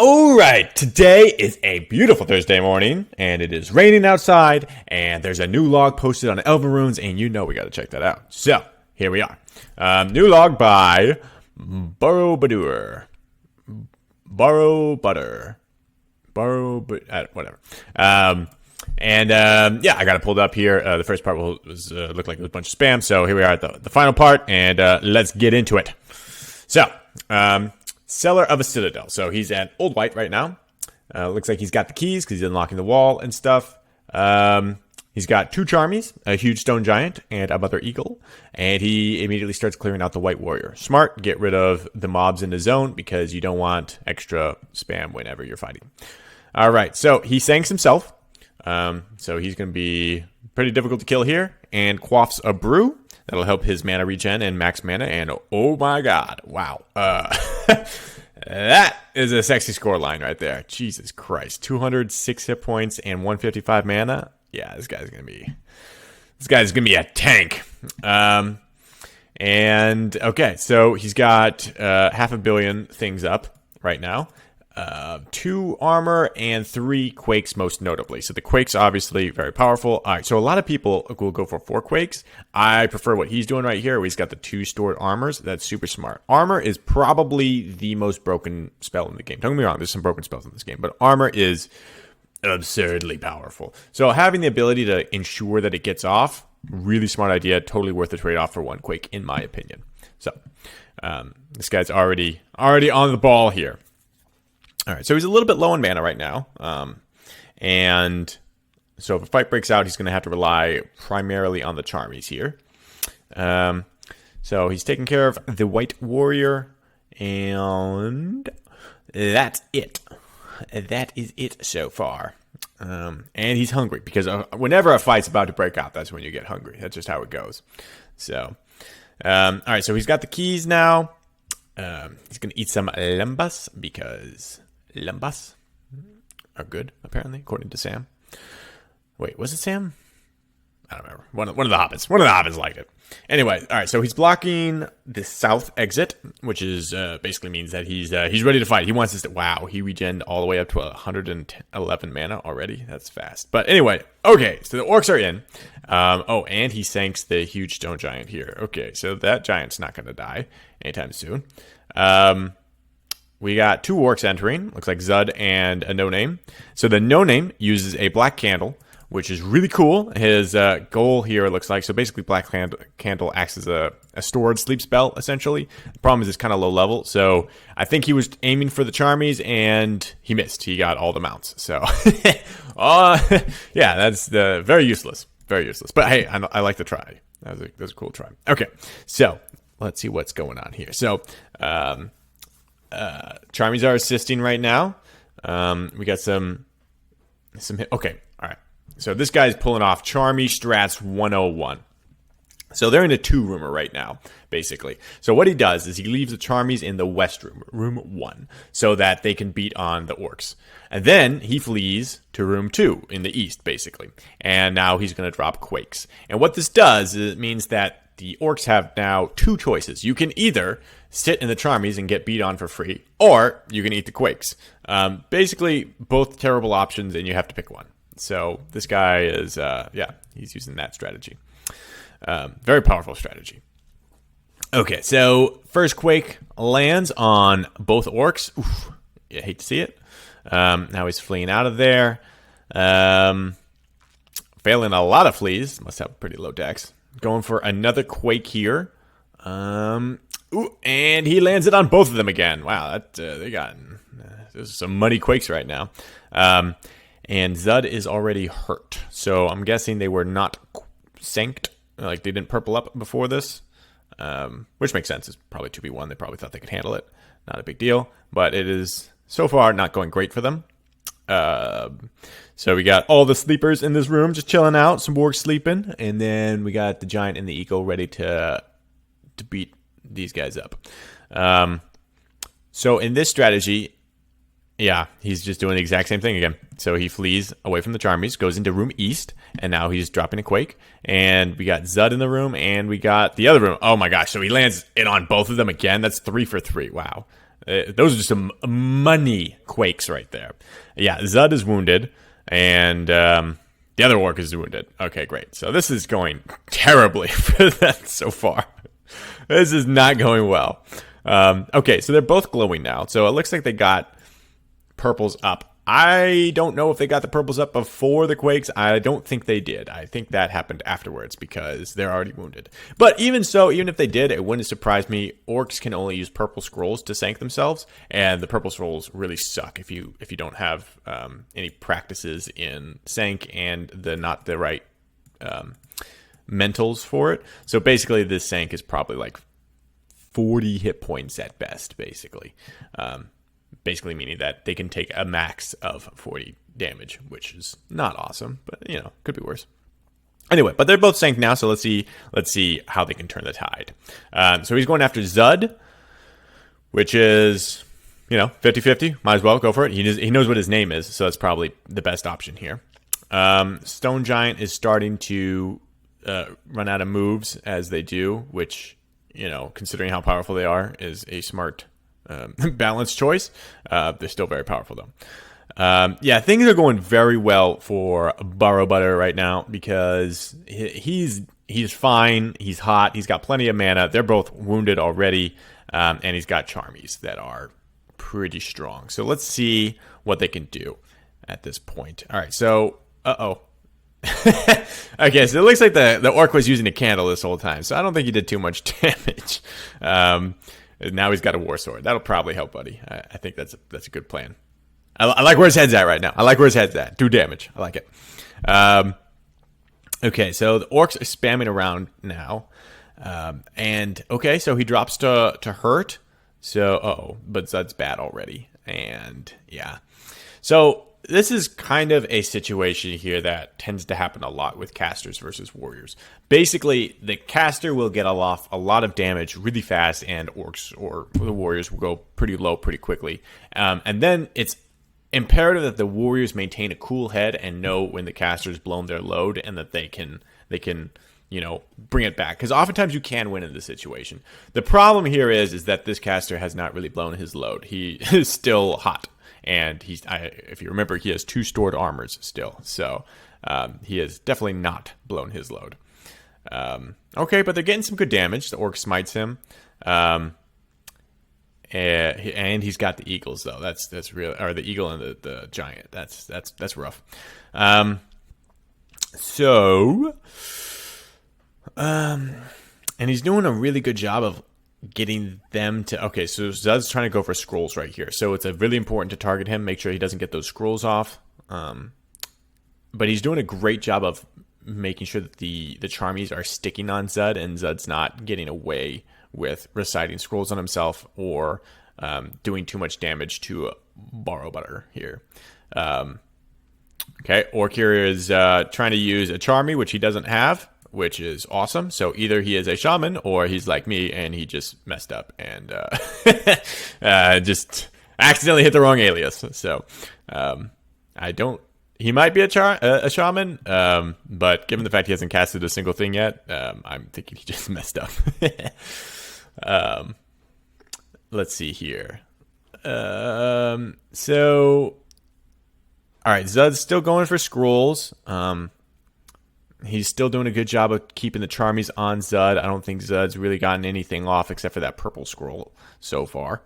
All right, today is a beautiful Thursday morning, and it is raining outside, and there's a new log posted on Elven Runes, and you know we got to check that out. So, here we are. New log by Borobudur. Whatever. Yeah, I got it pulled up here. The first part was looked like it was a bunch of spam, so here we are at the final part, and let's get into it. So, Seller of a Citadel. So he's at Old Wight right now. Looks like he's got the keys because he's unlocking the wall and stuff. He's got 2 Charmies, a huge stone giant, and a mother eagle. And he immediately starts clearing out the White Warrior. Smart, get rid of the mobs in the zone because you don't want extra spam whenever you're fighting. All right, so he sanks himself. So he's going to be pretty difficult to kill here. And quaffs a brew. That'll help his mana regen and max mana. And oh my god, wow. That is a sexy score line right there. Jesus Christ. 206 hit points and 155 mana. Yeah, this guy's gonna be a tank. And okay, so he's got 500 million things up right now. 2 armor and 3 quakes most notably. So the quakes obviously very powerful. All right, so a lot of people will go for 4 quakes. I prefer what he's doing right here, where he's got the 2 stored armors. That's super smart. Armor is probably the most broken spell in the game. Don't get me wrong, there's some broken spells in this game, but armor is absurdly powerful. So having the ability to ensure that it gets off, really smart idea. Totally worth the trade-off for 1 quake, in my opinion. So this guy's already on the ball here. All right, so he's a little bit low on mana right now. And so if a fight breaks out, he's going to have to rely primarily on the Charmies here. So he's taking care of the White Warrior, and that's it. That is it so far. And he's hungry, because whenever a fight's about to break out, that's when you get hungry. That's just how it goes. So, all right, so he's got the keys now. He's going to eat some lembas, because lembas are good, apparently, according to Sam. Wait, was it Sam? I don't remember. One of the hobbits. One of the hobbits liked it. Anyway, all right, so he's blocking the south exit, which is basically means that he's ready to fight. He wants us to... Wow, he regened all the way up to 111 mana already. That's fast. But anyway, okay, so the orcs are in. Oh, and he sinks the huge stone giant here. Okay, so that giant's not going to die anytime soon. We got 2 orcs entering. Looks like Zud and a no-name. So the no-name uses a black candle, which is really cool. His goal here looks like, so basically black candle acts as a stored sleep spell, essentially. The problem is it's kind of low level, so I think he was aiming for the Charmies, and he missed. He got all the mounts, so yeah, that's very useless. Very useless. But hey, I like the try. That was a cool try. Okay, so let's see what's going on here. So Charmies are assisting right now. We got some hit. Okay, all right. So this guy's pulling off Charmy Strats 101. So they're in a 2-roomer right now, basically. So what he does is he leaves the Charmies in the west room, room 1, so that they can beat on the orcs. And then he flees to room 2 in the east, basically. And now he's going to drop quakes. And what this does is it means that the orcs have now 2 choices. You can either sit in the Charmies and get beat on for free, or you can eat the quakes. Basically, both terrible options, and you have to pick one. So this guy is, he's using that strategy. Very powerful strategy. Okay, so first quake lands on both orcs. Oof, I hate to see it. Now he's fleeing out of there. Failing a lot of fleas. Must have pretty low dex. Going for another quake here. Ooh, and he lands it on both of them again. Wow, that they got there's some muddy quakes right now. And Zud is already hurt. So I'm guessing they were not sanked. Like, they didn't purple up before this. Which makes sense. It's probably 2v1. They probably thought they could handle it. Not a big deal. But it is, so far, not going great for them. So we got all the sleepers in this room just chilling out. Some orcs sleeping. And then we got the giant and the eagle ready to beat these guys up. So in this strategy... Yeah, he's just doing the exact same thing again. So he flees away from the Charmies, goes into room east, and now he's dropping a quake. And we got Zud in the room, and we got the other room. Oh my gosh, so he lands it on both of them again. That's 3 for 3. Wow. Those are just some money quakes right there. Yeah, Zud is wounded, and the other orc is wounded. Okay, great. So this is going terribly for that so far. This is not going well. Okay, so they're both glowing now. So it looks like they got purples up. I don't know if they got the purples up before the quakes. I don't think they did. I think that happened afterwards because they're already wounded. But even so, even if they did, it wouldn't surprise me. Orcs can only use purple scrolls to sank themselves, and the purple scrolls really suck if you don't have any practices in sank and not the right mentals for it. So basically, this sank is probably like 40 hit points at best, basically. Basically meaning that they can take a max of 40 damage, which is not awesome, but, could be worse. Anyway, but they're both sank now, so let's see how they can turn the tide. So he's going after Zud, which is, 50-50. Might as well go for it. He knows what his name is, so that's probably the best option here. Stone Giant is starting to run out of moves as they do, which, considering how powerful they are, is a smart balanced choice. They're still very powerful, though. Things are going very well for Borobudur right now because he's fine. He's hot. He's got plenty of mana. They're both wounded already, and he's got Charmies that are pretty strong. So let's see what they can do at this point. All right, so okay, so it looks like the orc was using a candle this whole time, so I don't think he did too much damage. Now he's got a war sword. That'll probably help, buddy. I think that's a good plan. I like where his head's at right now. I like where his head's at. Do damage. I like it. Okay, so the orcs are spamming around now. And, okay, so he drops to hurt. So, but Zud's bad already. And, yeah. So this is kind of a situation here that tends to happen a lot with casters versus warriors. Basically, the caster will get off a lot of damage really fast, and orcs or the warriors will go pretty low pretty quickly. And then it's imperative that the warriors maintain a cool head and know when the caster's blown their load, and that they can bring it back. Because oftentimes you can win in this situation. The problem here is that this caster has not really blown his load. He is still hot. And if you remember, he has 2 stored armors still. So he has definitely not blown his load. Okay, but they're getting some good damage. The orc smites him. And he's got the eagles, though. That's real. Or the eagle and the giant. That's rough. And he's doing a really good job of getting them to... Okay, so Zud's trying to go for scrolls right here. So it's really important to target him, make sure he doesn't get those scrolls off. But he's doing a great job of making sure that the Charmies are sticking on Zud, and Zud's not getting away with reciting scrolls on himself or doing too much damage to Borobudur here. Okay, Orc here is trying to use a Charmy, which he doesn't have, which is awesome. So either he is a shaman or he's like me and he just messed up and just accidentally hit the wrong alias. So he might be a shaman, but given the fact he hasn't casted a single thing yet, I'm thinking he just messed up. Let's see here. So, all right, Zud's still going for scrolls. He's still doing a good job of keeping the Charmies on Zud. I don't think Zud's really gotten anything off except for that purple scroll so far.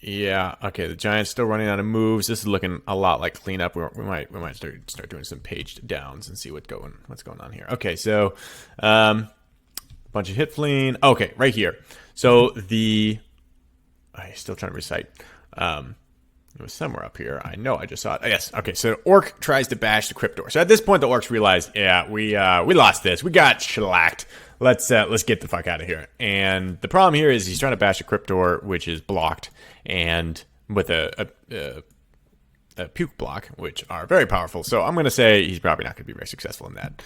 Yeah, okay, the Giant's still running out of moves. This is looking a lot like cleanup. We might start doing some paged downs and see what's going on here. Okay, so bunch of hit fleeing. Okay, right here. So I'm still trying to recite. It was somewhere up here. I know I just saw it. Yes. Okay. So Orc tries to bash the Cryptor. So at this point, the Orcs realize, yeah, we lost this. We got shellacked. Let's get the fuck out of here. And the problem here is he's trying to bash a Cryptor, which is blocked, and with a puke block, which are very powerful. So I'm going to say he's probably not going to be very successful in that.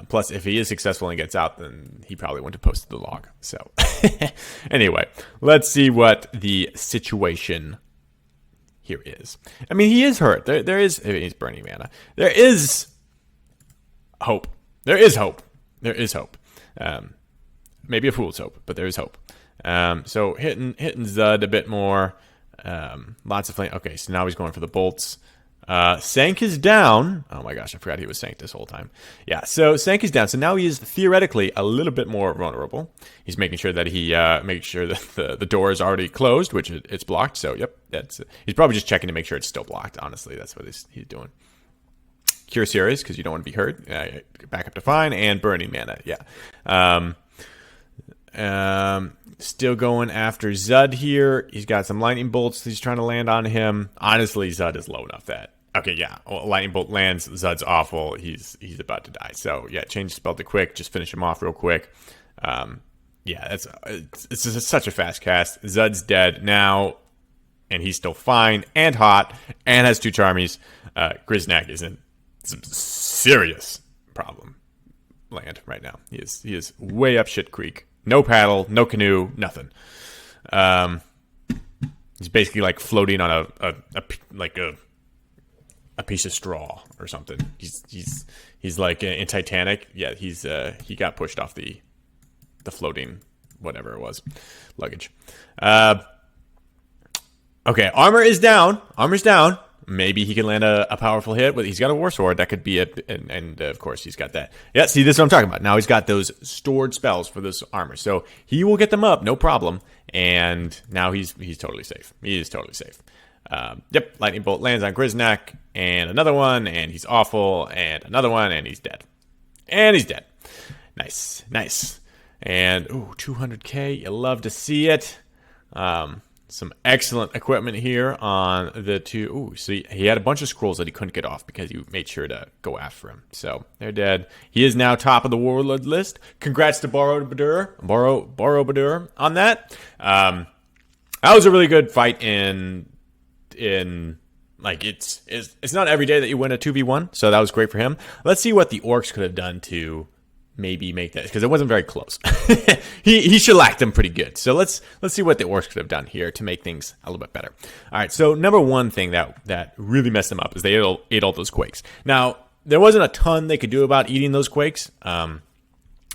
Plus, if he is successful and gets out, then he probably wouldn't have posted the log. So anyway, let's see what the situation here is. I mean, he is hurt. There is... He's burning mana. There is hope. There is hope. There is hope. Maybe a fool's hope, but there is hope. So hitting Zud a bit more. Lots of flame. Okay, so now he's going for the bolts. Sank is down. Oh my gosh, I forgot he was Sank this whole time. Yeah, so Sank is down. So now he is theoretically a little bit more vulnerable. He's making sure that he makes sure that the door is already closed, which it's blocked. So yep, he's probably just checking to make sure it's still blocked. Honestly, that's what he's doing. Cure Series, because you don't want to be hurt. Back up to fine, and burning mana. Yeah. Still going after Zud here. He's got some lightning bolts he's trying to land on him. Honestly, Zud is low enough that okay, yeah. Well, lightning bolt lands. Zud's awful. He's about to die. So yeah, change spell to quick. Just finish him off real quick. Yeah, it's just such a fast cast. Zud's dead now, and he's still fine and hot and has 2 Charmies. Grisnak is in some serious problem land right now. He is way up shit creek. No paddle, no canoe, nothing. He's basically like floating on a piece of straw or something. He's like in Titanic. Yeah, he got pushed off the floating whatever it was luggage. Okay, armor is down. Armor's down. Maybe he can land a powerful hit. He's got a war sword. That could be it. And of course, he's got that. Yeah, see, this is what I'm talking about. Now he's got those stored spells for this armor. So he will get them up, no problem. And now he's totally safe. He is totally safe. Yep, lightning bolt lands on Grisnak. And another one, and he's awful. And another one, and he's dead. And he's dead. Nice, nice. And, ooh, 200k. You love to see it. Some excellent equipment here on the 2. Ooh, so he had a bunch of scrolls that he couldn't get off because you made sure to go after him. So they're dead. He is now top of the warlord list. Congrats to Borobudur on that. That was a really good fight in like it's not every day that you win a 2v1, so that was great for him. Let's see what the orcs could have done to maybe make that, because it wasn't very close. he shellacked them pretty good. So let's see what the orcs could have done here to make things a little bit better. All right, so number one thing that really messed them up is they ate all those quakes. Now, there wasn't a ton they could do about eating those quakes. A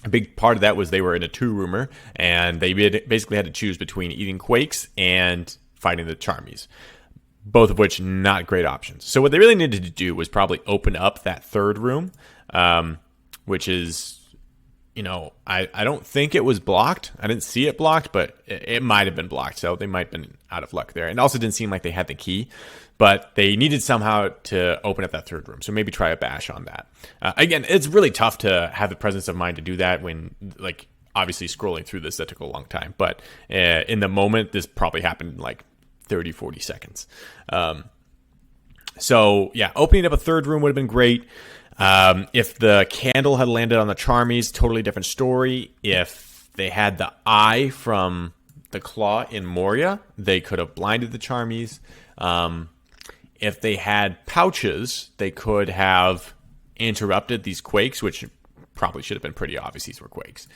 big part of that was they were in a 2-roomer, and they basically had to choose between eating quakes and fighting the Charmies, both of which not great options. So what they really needed to do was probably open up that 3rd room, which is, you know, I don't think it was blocked. I didn't see it blocked, but it might have been blocked. So they might have been out of luck there. And it also didn't seem like they had the key, but they needed somehow to open up that 3rd room. So maybe try a bash on that. Again, it's really tough to have the presence of mind to do that when, like, obviously scrolling through this, that took a long time. But in the moment, this probably happened in like 30, 40 seconds. So yeah, opening up a 3rd room would have been great. If the candle had landed on the Charmies, totally different story. If they had the eye from the claw in Moria, they could have blinded the Charmies. If they had pouches, they could have interrupted these quakes, which probably should have been pretty obvious these were quakes.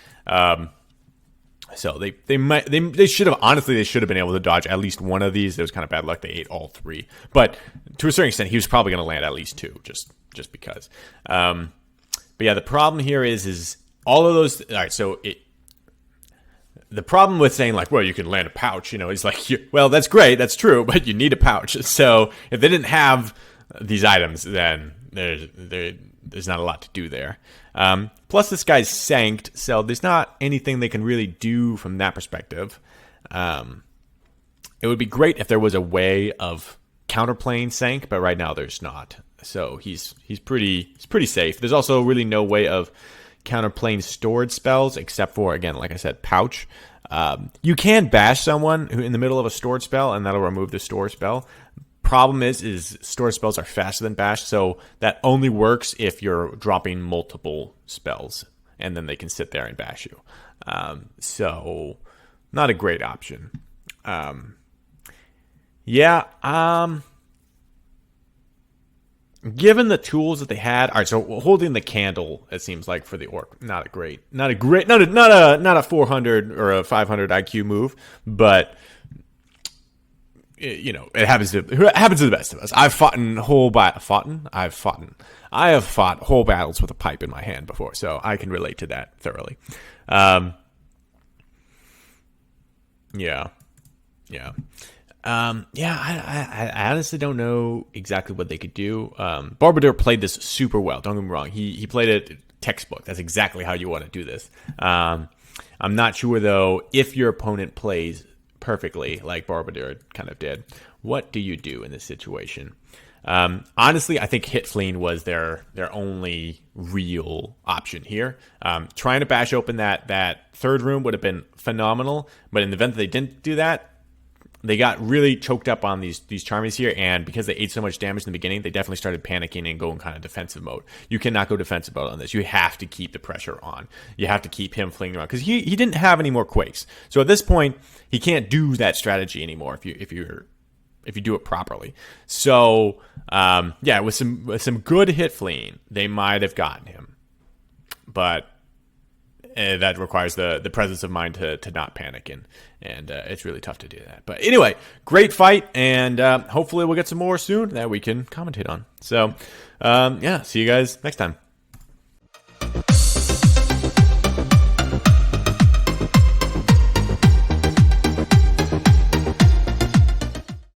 So they should have, honestly, they should have been able to dodge at least one of these. It was kind of bad luck. They ate all 3. But to a certain extent, he was probably going to land at least 2, just because. But yeah, the problem here is all of those. All right, so the problem with saying like, well, you can land a pouch, you know, is like, well, that's great, that's true, but you need a pouch. So if they didn't have these items, then there's not a lot to do there. Plus, this guy's sanked, so there's not anything they can really do from that perspective. It would be great if there was a way of counterplaying sank, but right now there's not. So he's pretty safe. There's also really no way of counterplaying stored spells except for, again, like I said, pouch. You can bash someone who in the middle of a stored spell, and that'll remove the stored spell. Problem is stored spells are faster than bash, so that only works if you're dropping multiple spells, and then they can sit there and bash you. So not a great option. Given the tools that they had, all right. So holding the candle, it seems like for the orc, not a 400 or a 500 IQ move, but you know, it happens to the best of us. I have fought whole battles with a pipe in my hand before, so I can relate to that thoroughly. Yeah. Yeah. I honestly don't know exactly what they could do. Borobudur played this super well. Don't get me wrong. He played it textbook. That's exactly how you want to do this. I'm not sure, though, if your opponent plays perfectly like Borobudur kind of did. What do you do in this situation? Honestly, I think hit fleeing was their only real option here. Trying to bash open that third room would have been phenomenal, but in the event that they didn't do that, they got really choked up on these charmies here, and because they ate so much damage in the beginning, they definitely started panicking and going kind of defensive mode. You cannot go defensive mode on this. You have to keep the pressure on. You have to keep him flinging around because he didn't have any more quakes. So at this point, he can't do that strategy anymore if you do it properly. So with some good hit fleeing, they might have gotten him, but that requires the presence of mind to not panic, and it's really tough to do that. But anyway, great fight, and hopefully we'll get some more soon that we can commentate on. So see you guys next time.